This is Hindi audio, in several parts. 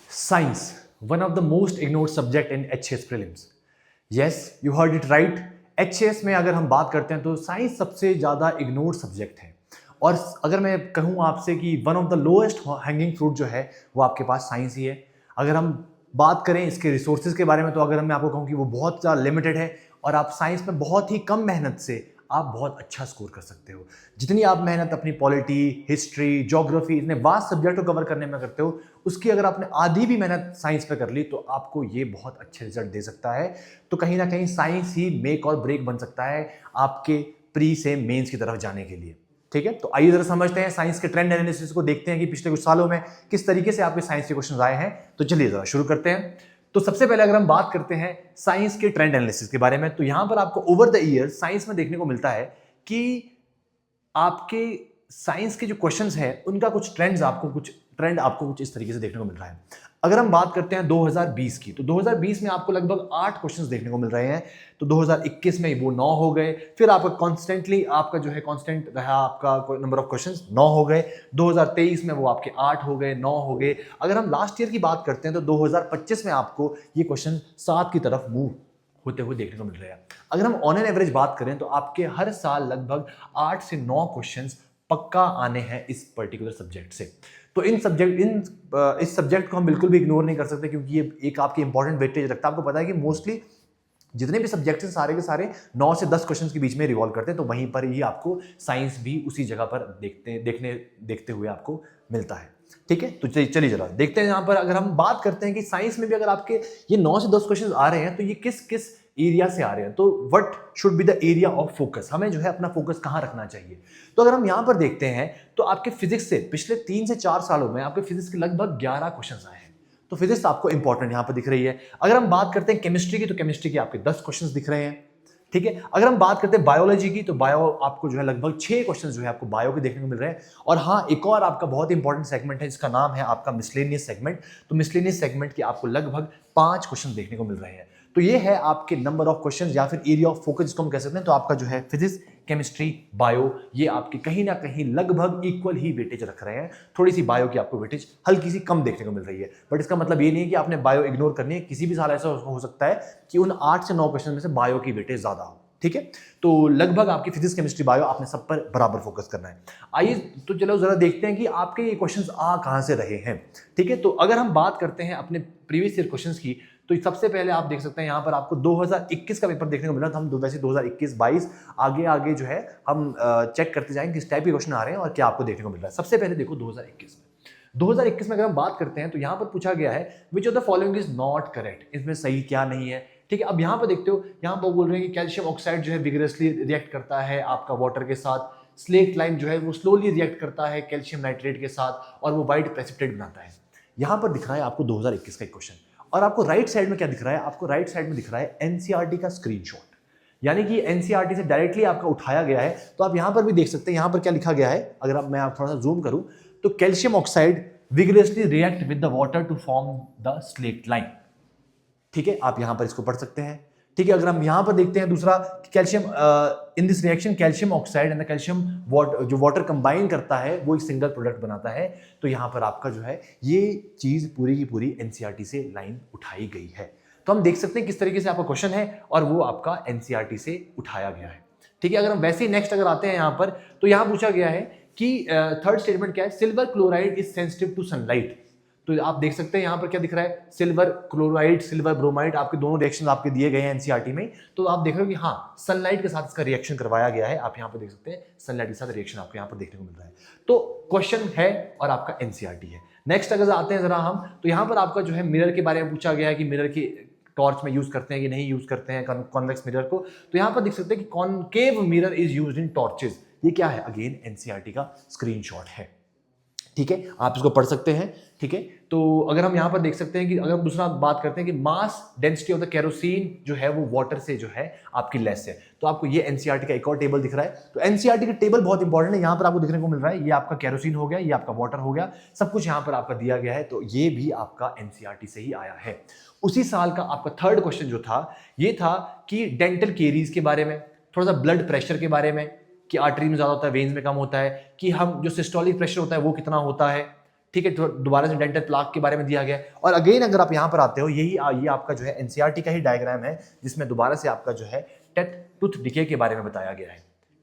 Science, one of the most ignored subject in HAS prelims. Yes, you heard it right. HAS में अगर हम बात करते हैं तो साइंस सबसे ज़्यादा इग्नोर्ड सब्जेक्ट है। और अगर मैं कहूँ आपसे कि one of the lowest hanging fruit जो है वो आपके पास साइंस ही है। अगर हम बात करें इसके रिसोर्सेज के बारे में तो अगर मैं आपको कहूँ कि वो बहुत ज़्यादा लिमिटेड है और आप साइंस में बहुत ही कम मेहनत से आप बहुत अच्छा स्कोर कर सकते हो। जितनी आप मेहनत अपनी पॉलिटी, हिस्ट्री, ज्योग्राफी, इतने वास्ट सब्जेक्ट को कवर करने में करते हो, उसकी अगर आपने आधी भी मेहनत साइंस पे कर ली तो आपको ये बहुत अच्छे रिजल्ट दे सकता है। तो कहीं ना कहीं साइंस ही मेक और ब्रेक बन सकता है आपके प्री से मेंस की तरफ जाने के लिए। ठीक है, तो आइए जरा समझते हैं साइंस के ट्रेंड एनालिसिस को, देखते हैं कि पिछले कुछ सालों में किस तरीके से आपके साइंस के क्वेश्चन आए हैं। तो चलिए जरा शुरू करते हैं। तो सबसे पहले अगर हम बात करते हैं साइंस के ट्रेंड एनालिसिस के बारे में, तो यहां पर आपको ओवर द ईयर साइंस में देखने को मिलता है कि आपके साइंस के जो क्वेश्चंस हैं उनका कुछ ट्रेंड आपको कुछ इस तरीके से देखने को मिल रहा है। अगर हम बात करते हैं 2020 की, तो 2020 में आपको लगभग 8 क्वेश्चंस देखने को मिल रहे हैं। तो 2021 में वो 9 हो गए, फिर आपका कांस्टेंट रहा आपका नंबर ऑफ क्वेश्चंस 9 हो गए। 2023 में वो आपके 8 हो गए, 9 हो गए। अगर हम लास्ट ईयर की बात करते हैं तो 2025 में आपको ये क्वेश्चन 7 की तरफ मूव होते हुए देखने को मिल रहे हैं। अगर हम ऑन एन एवरेज बात करें तो आपके हर साल लगभग 8 से 9 क्वेश्चंस पक्का आने हैं इस पर्टिकुलर सब्जेक्ट से। तो इस सब्जेक्ट को हम बिल्कुल भी इग्नोर नहीं कर सकते, क्योंकि ये एक आपकी इंपॉर्टेंट वेटेज रखता है। आपको पता है कि मोस्टली जितने भी सब्जेक्ट हैं सारे के सारे 9 से 10 क्वेश्चंस के बीच में रिवॉल्व करते हैं। तो वहीं पर ही आपको साइंस भी उसी जगह पर देखते हुए आपको मिलता है। ठीक है, तो चलिए जरा देखते हैं। यहाँ पर अगर हम बात करते हैं कि साइंस में भी अगर आपके ये 9 से 10 क्वेश्चंस आ रहे हैं तो ये किस किस एरिया से आ रहे हैं, तो what should be the area of focus, हमें जो है अपना फोकस कहाँ रखना चाहिए। तो अगर हम यहाँ पर देखते हैं तो आपके फिजिक्स से पिछले 3 से 4 सालों में आपके फिजिक्स के लगभग 11 क्वेश्चन आए हैं। तो फिजिक्स आपको इंपॉर्टेंट यहाँ पर दिख रही है। अगर हम बात करते हैं केमिस्ट्री की, तो केमिस्ट्री के आपके 10 क्वेश्चंस दिख रहे हैं। ठीक है, अगर हम बात करते हैं बायोलॉजी की, तो बायो आपको जो है लगभग 6 क्वेश्चन जो है आपको बायो के देखने को मिल रहे हैं। और हाँ, एक और आपका बहुत इंपॉर्टेंट सेगमेंट है जिसका नाम है आपका मिसलेनियस सेगमेंट। तो मिसलेनियस सेगमेंट के आपको लगभग 5 क्वेश्चन देखने को मिल रहे हैं। तो ये है आपके नंबर ऑफ क्वेश्चन या फिर एरिया ऑफ फोकस जिसको हम कह सकते हैं। तो आपका जो है फिजिक्स, केमिस्ट्री, बायो, ये आपके कहीं ना कहीं लगभग इक्वल ही वेटेज रख रहे हैं। थोड़ी सी बायो की आपको वेटेज हल्की सी कम देखने को मिल रही है, बट इसका मतलब ये नहीं है कि आपने बायो इग्नोर करनी है। किसी भी साल ऐसा हो सकता है कि उन 8 से 9 क्वेश्चन में से बायो की वेटेज ज्यादा हो। ठीक है, तो लगभग आपकी फिजिक्स, केमिस्ट्री, बायो आपने सब पर बराबर फोकस करना है। आइए तो चलो जरा देखते हैं कि आपके ये क्वेश्चंस आ कहां से रहे हैं। ठीक है, तो अगर हम बात करते हैं अपने प्रीवियस ईयर क्वेश्चंस की, तो सबसे पहले आप देख सकते हैं यहाँ पर आपको 2021 का पेपर देखने को मिला था। हम वैसे 2021-22 आगे जो है हम चेक करते जाएंगे किस टाइप के क्वेश्चन आ रहे हैं और क्या आपको देखने को मिल रहा है। सबसे पहले देखो 2021 में अगर हम बात करते हैं तो यहाँ पर पूछा गया है which of the following is not correct, इसमें सही क्या नहीं है। ठीक है, अब यहाँ पर देखते हो, यहाँ पर बोल रहे हैं कि कैल्शियम ऑक्साइड जो है विगरसली रिएक्ट करता है आपका वाटर के साथ। स्लेट लाइन जो है वो स्लोली रिएक्ट करता है कैल्शियम नाइट्रेट के साथ और वो व्हाइट प्रेसिपिटेट बनाता है। यहाँ पर दिख रहा है आपको 2021 का एक क्वेश्चन। और आपको राइट साइड में क्या दिख रहा है, आपको राइट साइड में दिख रहा है एनसीईआरटी का स्क्रीनशॉट, यानी कि एनसीईआरटी से डायरेक्टली आपका उठाया गया है। तो आप यहां पर भी देख सकते हैं, यहां पर क्या लिखा गया है। अगर मैं आप थोड़ा सा जूम करूं तो calcium oxide vigorously react with the water to form the slaked lime. ठीक है, आप यहां पर इसको पढ़ सकते हैं। ठीक है, अगर हम यहां पर देखते हैं दूसरा, calcium in this reaction calcium oxide and the calcium जो वाटर कंबाइन करता है वो एक सिंगल प्रोडक्ट बनाता है। तो यहां पर आपका जो है ये चीज पूरी की पूरी एनसीईआरटी से लाइन उठाई गई है। तो हम देख सकते हैं किस तरीके से आपका क्वेश्चन है और वो आपका एनसीईआरटी से उठाया गया है। ठीक है, अगर हम वैसे ही नेक्स्ट अगर आते हैं यहाँ पर, तो यहाँ पूछा गया है कि थर्ड स्टेटमेंट क्या है, silver chloride is sensitive to sunlight. तो आप देख सकते हैं यहाँ पर क्या दिख रहा है, सिल्वर क्लोराइड, सिल्वर ब्रोमाइड, आपके दोनों रिएक्शन आपके दिए गए हैं एनसीईआरटी में। तो आप देख रहे हो कि हाँ, सनलाइट के साथ इसका रिएक्शन करवाया गया है। आप यहाँ पर देख सकते हैं सनलाइट के साथ रिएक्शन आपको यहाँ पर देखने को मिल रहा है। तो क्वेश्चन है और आपका एनसीईआरटी है। नेक्स्ट अगर आते हैं जरा हम, तो यहाँ पर आपका जो है मिरर के बारे में पूछा गया है कि मिरर की टॉर्च में यूज करते हैं कि नहीं यूज करते हैं कॉन्वेक्स मिरर को। तो यहाँ पर देख सकते हैं कि concave mirror is used in torches. ये क्या है, अगेन एनसीईआरटी का स्क्रीनशॉट है। ठीक है, आप इसको पढ़ सकते हैं। ठीक है, तो अगर हम यहाँ पर देख सकते हैं कि अगर हम दूसरा बात करते हैं कि mass density of the kerosene जो है वो वाटर से जो है आपकी लेस है। तो आपको ये एनसीईआरटी का एक और टेबल दिख रहा है। तो एनसीईआरटी का टेबल बहुत इंपॉर्टेंट है, यहाँ पर आपको देखने को मिल रहा है। ये आपका केरोसिन हो गया, ये आपका वाटर हो गया, सब कुछ यहाँ पर आपका दिया गया है। तो ये भी आपका एनसीईआरटी से ही आया है। उसी साल का आपका थर्ड क्वेश्चन जो था, ये था कि डेंटल केरीज के बारे में, थोड़ा सा ब्लड प्रेशर के बारे में, कि आर्टरी में ज्यादा होता है, वेन्स में कम होता है, कि हम जो सिस्टोलिक प्रेशर होता है वो कितना होता है, ठीक है। तो दोबारा से डेंटल प्लाक के बारे में दिया गया है। और अगेन अगर आप यहाँ पर आते हो, ये आपका जो है एनसीईआरटी का ही डायग्राम है, जिसमें दोबारा से आपका जो है टूथ डिके के बारे में बताया गया है,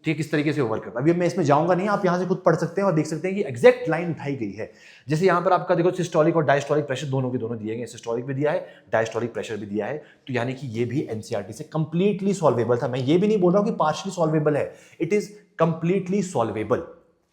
ठीक है, किस तरीके से वर्क करता है। अभी मैं इसमें जाऊंगा नहीं, आप यहाँ से खुद पढ़ सकते हैं और देख सकते हैं कि एग्जैक्ट लाइन उठाई गई है। जैसे यहाँ पर आपका देखो सिस्टोलिक और डायस्टोलिक प्रेशर दोनों के दोनों दिए गए, सिस्टोलिक भी दिया है, डायस्टोलिक प्रेशर भी दिया है, तो यानी कि ये भी एनसीईआरटी से कंप्लीटली सॉल्वेबल था। मैं ये भी नहीं बोल रहा हूँ कि पार्शियली सॉल्वेबल है, इट इज कंप्लीटली सॉल्वेबल,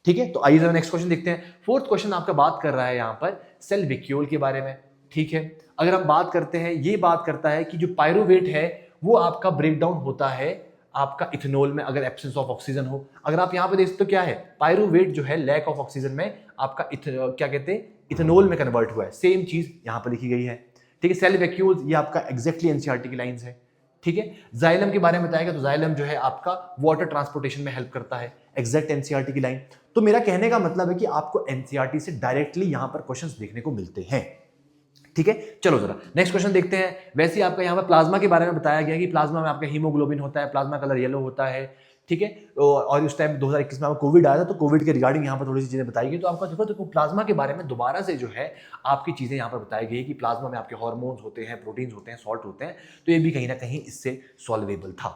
ठीक है। तो आइए जरा नेक्स्ट क्वेश्चन देखते हैं। फोर्थ क्वेश्चन आपका बात कर रहा है यहाँ पर सेल वैक्यूल के बारे में, ठीक है। अगर हम बात करते हैं, ये बात करता है कि जो पायरुवेट है वो आपका ब्रेकडाउन होता है आपका इथेनॉल में, अगर एब्सेंस ऑफ ऑक्सीजन हो। अगर आप यहाँ पे देखते हो क्या है, पायरुवेट जो है लैक ऑफ ऑक्सीजन में आपका क्या कहते हैं, इथेनॉल में कन्वर्ट हुआ है। सेम चीज यहाँ पर लिखी गई है, ठीक है। सेल वैक्यूल्स ये आपका एग्जैक्टली एनसीईआरटी की लाइंस है, ठीक है। जाइलम के बारे में बताएगा, तो जाइलम जो है आपका वाटर ट्रांसपोर्टेशन में हेल्प करता है, एग्जैक्ट एनसीईआरटी की लाइन। तो मेरा कहने का मतलब है कि आपको एनसीईआरटी से डायरेक्टली यहां पर क्वेश्चंस देखने को मिलते हैं, ठीक है। चलो जरा नेक्स्ट क्वेश्चन देखते हैं। वैसे ही आपका यहाँ पर प्लाज्मा के बारे में बताया गया कि प्लाज्मा में आपका हीमोग्लोबिन होता है, प्लाज्मा कलर येलो होता है, ठीक है। और उस टाइम 2021 में कोविड आया था, तो कोविड के रिगार्डिंग यहाँ पर थोड़ी सी चीजें बताई गई। तो आपका देखो प्लाज्मा के बारे में दोबारा से जो है आपकी चीजें यहाँ पर बताई गई कि प्लाज्मा में आपके हार्मोन्स होते हैं, प्रोटीन्स होते हैं, सॉल्ट होते हैं, तो ये भी कहीं ना कहीं इससे सॉल्वेबल था,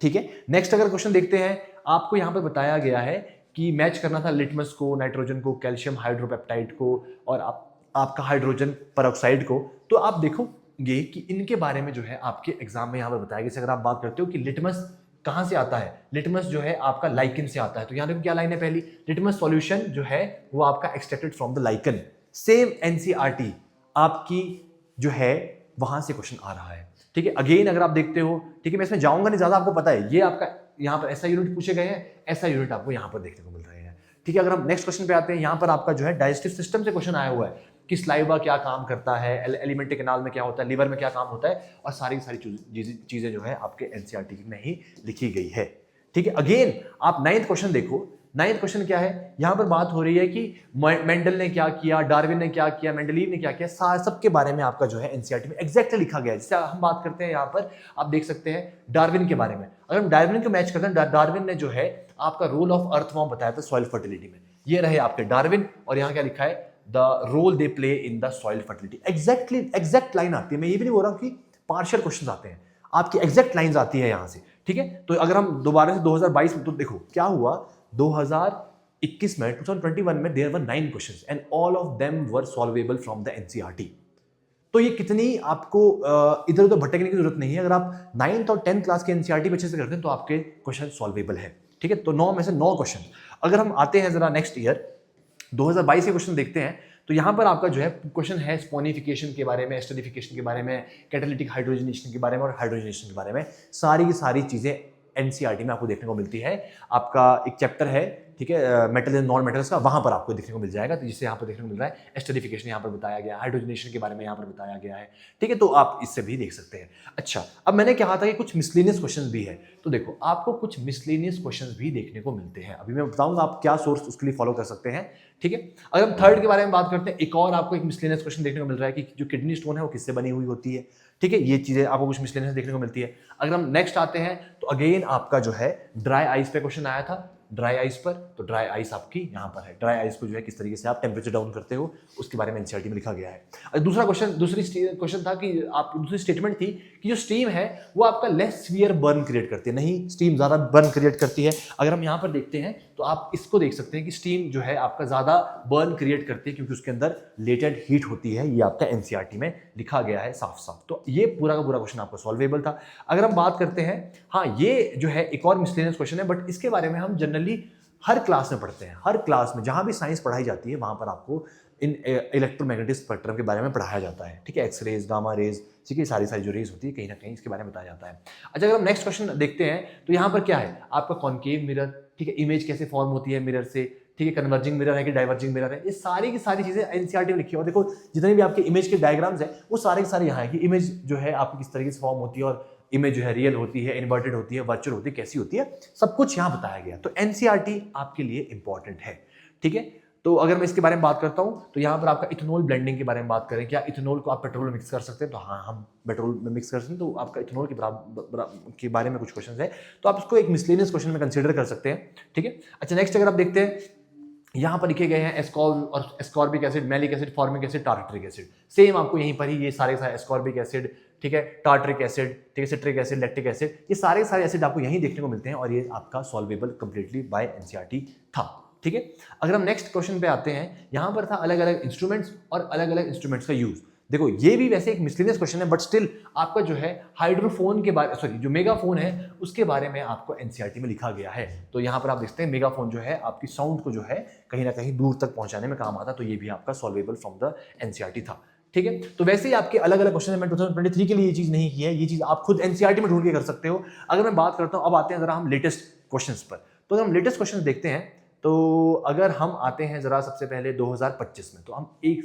ठीक है। नेक्स्ट अगर क्वेश्चन देखते हैं, आपको यहाँ पर बताया गया है कि मैच करना था लिटमस को, नाइट्रोजन को, कैल्शियम हाइड्रोपेप्टाइड को और आपका हाइड्रोजन पेरोक्साइड को। तो आप देखोगे कि इनके बारे में जो है आपके एग्जाम में यहाँ पर बताया गया। अगर आप बात करते हो कि लिटमस कहाँ से आता है, लिटमस जो है आपका लाइकन से आता है। तो यहाँ देखो क्या लाइन है पहली, लिटमस सॉल्यूशन जो है वो आपका extracted from the lichen. Same NCERT आपकी जो है वहां से क्वेश्चन आ रहा है, ठीक है। अगेन अगर आप देखते हो, ठीक है, मैं इसमें जाऊंगा नहीं ज्यादा, आपको पता है ये आपका यहाँ पर ऐसा यूनिट पूछे गए हैं, ऐसा यूनिट आपको यहाँ पर देखने को मिल रहे हैं, ठीक है। अगर हम नेक्स्ट क्वेश्चन पे आते हैं, यहाँ पर आपका जो है डाइजेस्टिव सिस्टम से क्वेश्चन आया हुआ है कि स्लाइवा क्या काम करता है, एलिमेंट्री कैनाल में क्या होता है, लिवर में क्या काम होता है, और सारी चीजें जो है आपके एनसीईआरटी में ही लिखी गई है, ठीक है। अगेन आप 9th क्वेश्चन देखो। 9th क्वेश्चन क्या है, यहां पर बात हो रही है कि मेंडल ने क्या किया, डार्विन ने क्या किया, मेंडलीव ने क्या किया, सबके बारे में आपका जो है एनसीईआरटी में एग्जैक्टली लिखा गया है। जैसे हम बात करते हैं यहाँ पर आप देख सकते हैं डार्विन के बारे में। अगर हम डार्विन को मैच करते हैं, डार्विन ने जो है आपका रोल ऑफ अर्थवॉर्म बताया था सॉइल फर्टिलिटी में, ये रहे आपके डार्विन, और यहाँ क्या लिखा है, the role they play in the soil fertility. Exactly exact line आती है, मैं ये भी नहीं बोल रहा हूँ कि पार्शियल क्वेश्चन आते हैं, आपकी एग्जैक्ट लाइंस आती है यहाँ से, ठीक है। तो अगर हम दोबारा से 2022 में, तो देखो क्या हुआ, 2021 में 2021 में there were 9 questions and all of them were solvable from the NCERT. तो ये कितनी आपको इधर उधर भटकने की जरूरत नहीं है। अगर आप 9th और 10th क्लास के एनसीईआरटी अच्छे से करते हैं तो आपके क्वेश्चन सॉल्वेबल है, ठीक है। तो 9 में से 9 क्वेश्चन। अगर हम आते हैं जरा नेक्स्ट ईयर 2022 के क्वेश्चन देखते हैं, तो यहां पर आपका जो है क्वेश्चन है स्पोनिफिकेशन के बारे में, एस्टरिफिकेशन के बारे में, कैटालिटिक हाइड्रोजनेशन के बारे में और हाइड्रोजनेशन के बारे में। सारी की सारी चीजें एनसीईआरटी में आपको देखने को मिलती है। आपका एक चैप्टर है, ठीक है, मेटल एंड नॉन मेटल्स का, वहां पर आपको देखने को मिल जाएगा। तो जिससे यहाँ पर देखने को मिल रहा है एस्टरिफिकेशन यहाँ पर बताया गया, हाइड्रोजनेशन के बारे में यहाँ पर बताया गया है, ठीक है। तो आप इससे भी देख सकते हैं। अच्छा, अब मैंने कहा था कि कुछ मिसलेनियस क्वेश्चंस भी है, तो देखो आपको कुछ मिसलेनियस क्वेश्चंस भी देखने को मिलते हैं। अभी मैं बताऊंगा आप क्या सोर्स उसके लिए फॉलो कर सकते हैं, ठीक है। अगर हम 3rd के बारे में बात करते हैं, एक और आपको एक मिसलेनियस क्वेश्चन देखने को मिल रहा है कि जो किडनी स्टोन है वो किससे बनी हुई होती है, ठीक है। ये चीजें आपको कुछ मिसलेनियस देखने को मिलती है। अगर हम नेक्स्ट आते हैं, तो अगेन आपका जो है ड्राई आइस पे क्वेश्चन आया था, ड्राई आइस पर, तो ड्राई आइस आपकी यहाँ पर है। ड्राई आइस को जो है किस तरीके से आप टेम्परेचर डाउन करते हो उसके बारे में एनसीईआरटी में लिखा गया है। दूसरी क्वेश्चन था कि आप दूसरी स्टेटमेंट थी कि जो स्टीम है वो आपका लेस सीवियर बर्न क्रिएट करती है, नहीं स्टीम ज्यादा बर्न क्रिएट करती है। अगर हम यहाँ पर देखते हैं तो आप इसको देख सकते हैं कि स्टीम जो है आपका ज्यादा बर्न क्रिएट करती है क्योंकि उसके अंदर लेटेंट हीट होती है। ये आपका एनसीईआरटी में लिखा गया है साफ साफ। तो ये पूरा का पूरा क्वेश्चन आपको सॉल्वेबल था। अगर हम बात करते हैं, हाँ ये जो है एक और मिसलेनियस क्वेश्चन है, बट इसके बारे में हम जनरली हर क्लास में पढ़ते हैं। हर क्लास में जहां भी साइंस पढ़ाई जाती है वहां पर आपको इन इलेक्ट्रोमैग्नेटिक स्पेक्ट्रम के बारे में पढ़ाया जाता है, ठीक है। एक्स रेज, गामा रेज, ठीक है, सारी जो रेज होती है कहीं ना कहीं इसके बारे में बताया जाता है। अच्छा, अगर हम नेक्स्ट क्वेश्चन देखते हैं तो यहाँ पर क्या है आपका कॉन्केव मिरर, ठीक है, इमेज कैसे फॉर्म होती है मिरर से, ठीक है, कन्वर्जिंग मिरर है कि डाइवर्जिंग मिरर है, ये सारी की सारी चीजें एनसीईआरटी में लिखी है। और देखो जितने भी आपके इमेज के डायग्राम्स है वो सारे के सारे यहाँ है कि इमेज जो है आपकी किस तरीके से फॉर्म होती है और इमेज जो है रियल होती है, इन्वर्टेड होती है, वर्चुअल होती है, कैसी होती है, सब कुछ यहाँ बताया गया। तो एनसीईआरटी आपके लिए इंपॉर्टेंट है, ठीक है। तो अगर मैं इसके बारे में बात करता हूँ तो यहाँ पर आपका इथेनॉल ब्लेंडिंग के बारे में बात करें, क्या इथेनॉल को आप पेट्रोल में मिक्स कर सकते हैं? तो हाँ, हम पेट्रोल में मिक्स कर सकते हैं। तो आपका इथेनॉल के बारे में कुछ क्वेश्चन है, तो आप इसको एक मिसलेनियस क्वेश्चन में कंसिडर कर सकते हैं, ठीक है। अच्छा, नेक्स्ट अगर आप देखते हैं, यहाँ पर लिखे गए हैं ascorbic acid, malic acid, formic acid, tartaric acid. Same आपको यहीं पर ही ये सारे एस्कॉर्बिक एसिड, ठीक है, टार्ट्रिक एसिड, ठीक है, सिट्रिक एसिड, लैक्टिक एसिड, ये सारे एसिड आपको यहीं देखने को मिलते हैं और ये आपका सॉल्वेबल कंप्लीटली बाय एनसीईआरटी था, ठीक है। अगर हम नेक्स्ट क्वेश्चन पे आते हैं, यहां पर था अलग अलग इंस्ट्रूमेंट्स और अलग अलग इंस्ट्रूमेंट्स का यूज। देखो ये भी वैसे एक मिसलेनियस क्वेश्चन है, बट स्टिल आपका जो है हाइड्रोफोन के बारे, सॉरी, जो मेगाफोन है उसके बारे में आपको एनसीईआरटी में लिखा गया है। तो यहां पर आप देखते हैं मेगाफोन जो है आपकी साउंड को जो है कहीं ना कहीं दूर तक पहुंचाने में काम आता, तो ये भी आपका सॉल्वेबल फ्रॉम द एनसीईआरटी था, ठीक है। तो वैसे ही आपके अलग अलग क्वेश्चन, मैं 2023 के लिए ये चीज नहीं की है, ये चीज आप खुद एनसीईआरटी में ढूंढ के कर सकते हो। अगर मैं बात करता हूं, अब आते हैं जरा हम लेटेस्ट क्वेश्चंस पर। तो अगर हम लेटेस्ट क्वेश्चन देखते हैं, तो अगर हम आते हैं जरा सबसे पहले 2025 में, तो हम एक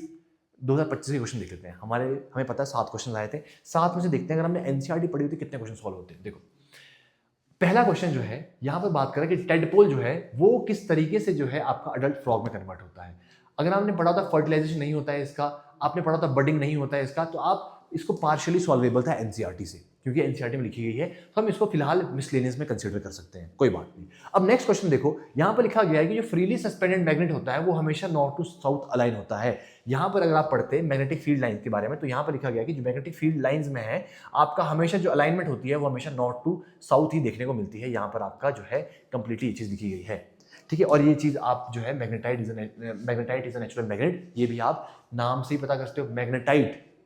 2025 के क्वेश्चन देख लेते हैं। हमें पता है 7 क्वेश्चन आए थे, 7 में से देखते हैं अगर हमने एनसीईआरटी पढ़ी होती कितने क्वेश्चन सॉल्व होते हैं। देखो पहला क्वेश्चन जो है यहाँ पर बात करें कि टेडपोल जो है वो किस तरीके से जो है आपका अडल्ट फ्रॉग में कन्वर्ट होता है। अगर आपने पढ़ा था फर्टिलाइजेशन नहीं होता है इसका, आपने पढ़ा था बडिंग नहीं होता है इसका, तो आप इसको पार्शियली सॉल्वेबल था एनसीईआरटी से, क्योंकि एनसीईआरटी में लिखी गई है, तो हम इसको फिलहाल मिसलेनियस में कंसीडर कर सकते हैं, कोई बात नहीं। अब नेक्स्ट क्वेश्चन देखो, यहाँ पर लिखा गया है कि जो फ्रीली सस्पेंडेड मैग्नेट होता है वो हमेशा नॉर्थ टू साउथ अलाइन होता है। यहाँ पर अगर आप पढ़ते हैं मैग्नेटिक फील्ड लाइन के बारे में, तो यहाँ पर लिखा गया है कि जो मैग्नेटिक फील्ड लाइंस में है आपका हमेशा जो अलाइनमेंट होती है वो हमेशा नॉर्थ टू साउथ ही देखने को मिलती है। यहाँ पर आपका जो है कंप्लीटली ये चीज लिखी गई है, ठीक है। और ये चीज आप जो है magnetite is a natural magnet, ये भी आप नाम से ही पता कर सकते हो,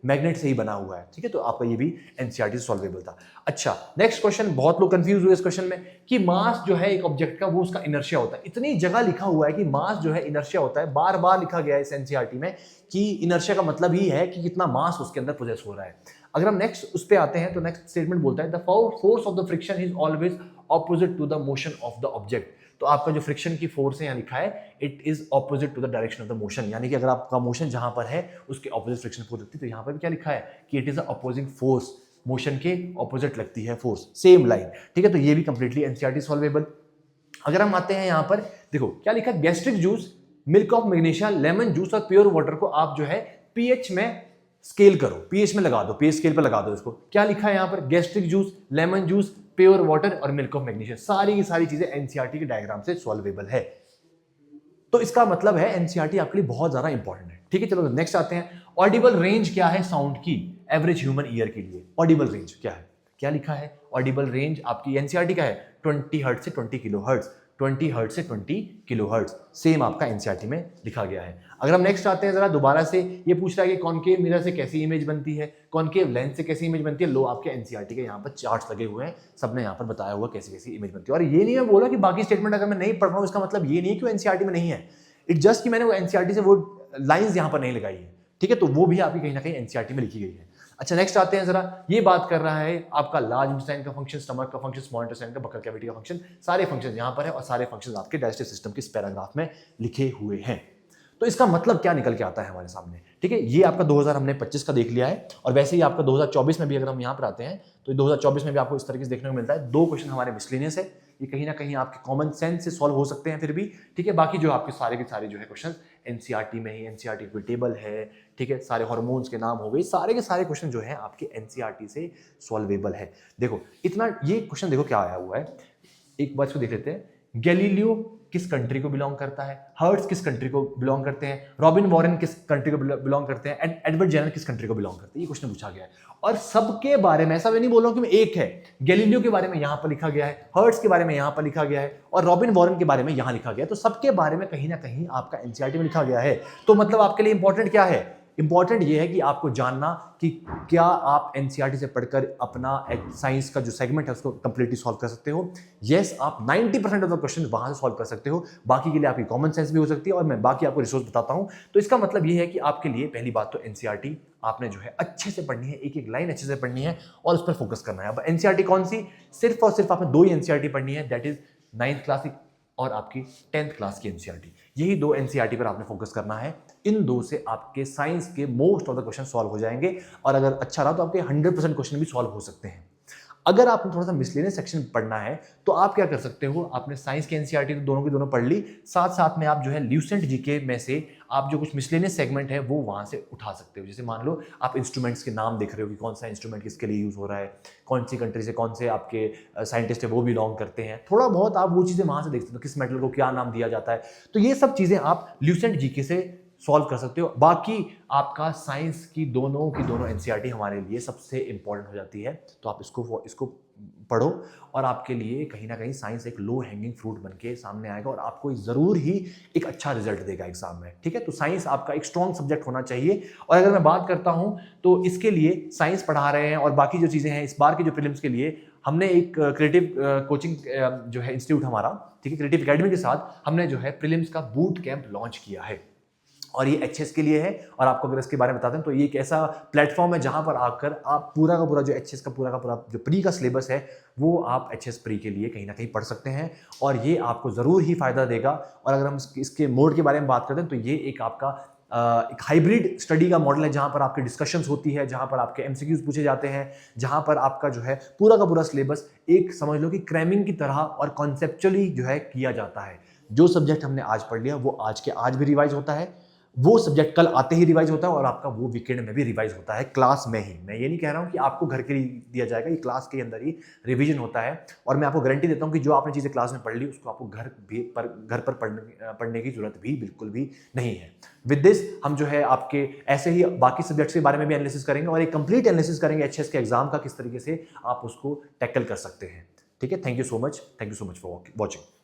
मैग्नेट से ही बना हुआ है, ठीक है। तो आपका ये भी एनसीईआरटी से सॉल्वेबल था। अच्छा, नेक्स्ट क्वेश्चन, बहुत लोग कंफ्यूज हुए इस क्वेश्चन में कि मास जो है एक ऑब्जेक्ट का वो उसका इनर्शिया होता है। इतनी जगह लिखा हुआ है कि मास जो है इनर्शिया होता है, बार बार लिखा गया है इस एनसीईआरटी में कि इनर्शिया का मतलब ही है कि कितना मास उसके अंदर प्रोसेस हो रहा है। अगर हम नेक्स्ट उस पर आते हैं, तो नेक्स्ट स्टेटमेंट बोलता है the force of the friction is always opposite to the motion of the object. तो आपका जो फ्रिक्शन की फोर्स है यहाँ लिखा है it is opposite to the direction of the motion, यानी कि अगर आपका मोशन जहां पर है उसके ऑपोजिट फ्रिक्शन फोर्स लगती है। तो यहाँ पर भी क्या लिखा है कि it is a opposing force, motion के ऑपोजिट लगती है फोर्स, सेम लाइन, ठीक है। तो ये भी कंप्लीटली एनसीईआरटी सॉल्वेबल। अगर हम आते हैं यहाँ पर, देखो क्या लिखा है, gastric juice, milk of magnesia, lemon juice और प्योर वाटर को आप जो है पीएच में स्केल करो, पीएच में लगा दो, पीएच स्केल पर लगा दो इसको। क्या लिखा है यहाँ पर, gastric juice, lemon juice, pure water और मिल्क ऑफ मैग्नीशिया, सारी की सारी चीजें एनसीईआरटी के डायग्राम से सॉल्वेबल है। तो इसका मतलब है एनसीईआरटी आपके लिए बहुत ज्यादा इंपॉर्टेंट है, ठीक है। चलो नेक्स्ट आते हैं, ऑडिबल रेंज क्या है साउंड की एवरेज ह्यूमन ईयर के लिए, ऑडिबल रेंज क्या है, क्या लिखा है, ऑडिबल रेंज आपकी एनसीईआरटी का है 20 हर्ट्ज से 20 किलो हर्ट्ज, 20 हर्ट्ज से 20 किलो हर्ट्ज, सेम आपका एनसीईआरटी में लिखा गया है। अगर हम नेक्स्ट आते हैं जरा, दोबारा से ये पूछ रहा है कि कॉनकेव मिरर से कैसी इमेज बनती है, कॉनकेव लेंस से कैसी इमेज बनती है। लो आपके एनसीईआरटी के यहाँ पर चार्ट्स लगे हुए हैं, सबने यहाँ पर बताया हुआ कैसी कैसी इमेज बनती है। और ये नहीं मैं बोला कि बाकी स्टेटमेंट अगर मैं नहीं पढ़ रहा हूँ इसका मतलब ये नहीं कि एनसीईआरटी में नहीं है, इट जस्ट कि मैंने वो एनसीईआरटी से वो लाइंस यहाँ पर नहीं लगाई है, ठीक है। तो वो भी आपकी कहीं ना कहीं एनसीईआरटी में लिखी गई है। अच्छा, नेक्स्ट आते हैं जरा, ये बात कर रहा है आपका लार्ज इंटेस्टाइन का फंक्शन, स्टमक का फंक्शन, स्मॉल इंटेस्टाइन का, बकल कैविटी का फंक्शन, सारे फंक्शन यहाँ पर है और सारे फंक्शन आपके डाइजेस्टिव सिस्टम के इस पैराग्राफ में लिखे हुए हैं। तो इसका मतलब क्या निकल के आता है हमारे सामने, ठीक है। ये आपका 2025 का देख लिया है, और वैसे ही आपका 2024 में भी अगर हम यहाँ पर आते हैं तो 2024 में भी आपको इस तरीके से देखने को मिलता है। 2 क्वेश्चन हमारे मिसलेनियस है, ये कहीं ना कहीं आपके कॉमन सेंस से सॉल्व हो सकते हैं फिर भी, ठीक है। बाकी जो आपके सारे के सारे जो है क्वेश्चन एनसीईआरटी में ही, एनसीईआरटी की टेबल है, ठीक है, सारे हार्मोन्स के नाम हो गए, सारे के सारे क्वेश्चन जो है आपके एनसीईआरटी से सॉल्वेबल है। देखो इतना, ये क्वेश्चन देखो क्या आया हुआ है, एक बार इसको देख लेते हैं। गैलीलियो किस कंट्री को बिलोंग करता है, हर्ट्स किस कंट्री को बिलोंग करते हैं, रॉबिन वॉरेन किस कंट्री को बिलोंग करते हैं, एडवर्ड जेनर किस कंट्री को बिलोंग करते हैं, ये क्वेश्चन पूछा गया है। और सबके बारे में, ऐसा मैं नहीं बोल रहा हूं कि मैं एक है, गैलीलियो के बारे में यहां पर लिखा गया है, हर्ट्स के बारे में यहां पर लिखा गया है, और रॉबिन वॉरेन के बारे में यहां लिखा गया है। तो सबके बारे में कहीं ना कहीं आपका एनसीईआरटी में लिखा गया है। तो मतलब आपके लिए इंपॉर्टेंट क्या है, इंपॉर्टेंट ये है कि आपको जानना कि क्या आप एनसीईआरटी से पढ़कर अपना साइंस का जो सेगमेंट है उसको कंप्लीटली सॉल्व कर सकते हो। यस, आप 90% ऑफ द क्वेश्चन वहां से सॉल्व कर सकते हो, बाकी के लिए आपकी कॉमन सेंस भी हो सकती है, और मैं बाकी आपको रिसोर्स बताता हूं। तो इसका मतलब ये है कि आपके लिए पहली बात तो एनसीईआरटी आपने जो है अच्छे से पढ़नी है, एक एक लाइन अच्छे से पढ़नी है और उस पर फोकस करना है। अब एनसीईआरटी कौन सी, सिर्फ और सिर्फ आपने 2 ही एनसीईआरटी पढ़नी है, दैट इज 9th क्लास और आपकी 10th क्लास की एनसीईआरटी। यही 2 एनसीईआरटी पर आपने फोकस करना है। इन 2 से आपके साइंस के most of the question solve हो जाएंगे, और अगर अच्छा रहा तो आपके 100% क्वेश्चन भी सॉल्व हो सकते हैं। अगर आपने थोड़ा सा मिसलेनियस सेक्शन पढ़ना है तो आप क्या कर सकते हो, आपने साइंस की एनसीईआरटी तो दोनों की दोनों पढ़ ली, साथ साथ में आप जो है ल्यूसेंट जीके में से आप जो कुछ मिसलेनियस सेगमेंट है वो वहां से उठा सकते हो। जैसे मान लो आप इंस्ट्रूमेंट्स के नाम देख रहे हो कि कौन सा इंस्ट्रूमेंट किसके लिए यूज हो रहा है, कौन सी कंट्री से कौन से आपके साइंटिस्ट है वो बिलोंग करते हैं, थोड़ा बहुत आप वो चीजें वहां से देख सकते हो, किस मेटल को क्या नाम दिया जाता है। तो ये सब चीजें आप ल्यूसेंट जीके से सॉल्व कर सकते हो। बाकी आपका साइंस की दोनों एनसीईआरटी हमारे लिए सबसे इंपॉर्टेंट हो जाती है, तो आप इसको पढ़ो और आपके लिए कहीं ना कहीं साइंस एक लो हैंगिंग फ्रूट बन के सामने आएगा और आपको ज़रूर ही एक अच्छा रिजल्ट देगा एग्जाम में। ठीक है, तो साइंस आपका एक स्ट्रॉन्ग सब्जेक्ट होना चाहिए। और अगर मैं बात करता हूं तो इसके लिए साइंस पढ़ा रहे हैं और बाकी जो चीज़ें हैं, इस बार के जो प्रीलिम्स के लिए हमने एक क्रिएटिव कोचिंग जो है इंस्टीट्यूट हमारा, ठीक है, क्रिएटिव एकेडमी के साथ हमने जो है प्रीलिम्स का बूट कैंप लॉन्च किया है और ये एचएस के लिए है। और आपको अगर इसके बारे में बताते हैं तो ये एक ऐसा प्लेटफॉर्म है जहां पर आकर आप पूरा का पूरा जो एचएस का पूरा जो प्री का सिलेबस है वो आप एचएस प्री के लिए कहीं ना कहीं पढ़ सकते हैं और ये आपको ज़रूर ही फायदा देगा। और अगर हम इसके मोड के बारे में बात करते हैं तो ये एक आपका एक हाइब्रिड स्टडी का मॉडल है जहां पर आपकी डिस्कशंस होती है, जहां पर आपके एमसीक्यूज पूछे जाते हैं, जहां पर आपका जो है पूरा का पूरा सिलेबस एक समझ लो कि क्रैमिंग की तरह और कॉन्सेप्चुअली जो है किया जाता है। जो सब्जेक्ट हमने आज पढ़ लिया वो आज के आज भी रिवाइज होता है, वो सब्जेक्ट कल आते ही रिवाइज होता है और आपका वो वीकेंड में भी रिवाइज होता है क्लास में ही। मैं ये नहीं कह रहा हूँ कि आपको घर के लिए दिया जाएगा, ये क्लास के अंदर ही रिवीजन होता है। और मैं आपको गारंटी देता हूँ कि जो आपने चीज़ें क्लास में पढ़ ली उसको आपको घर पर पढ़ने की जरूरत भी बिल्कुल भी नहीं है। विद दिस हम जो है आपके ऐसे ही बाकी सब्जेक्ट्स के बारे में भी एनालिसिस करेंगे और एक कंप्लीट एनालिसिस करेंगे एचएस के एग्जाम का, किस तरीके से आप उसको टैकल कर सकते हैं। ठीक है, thank you so much for watching.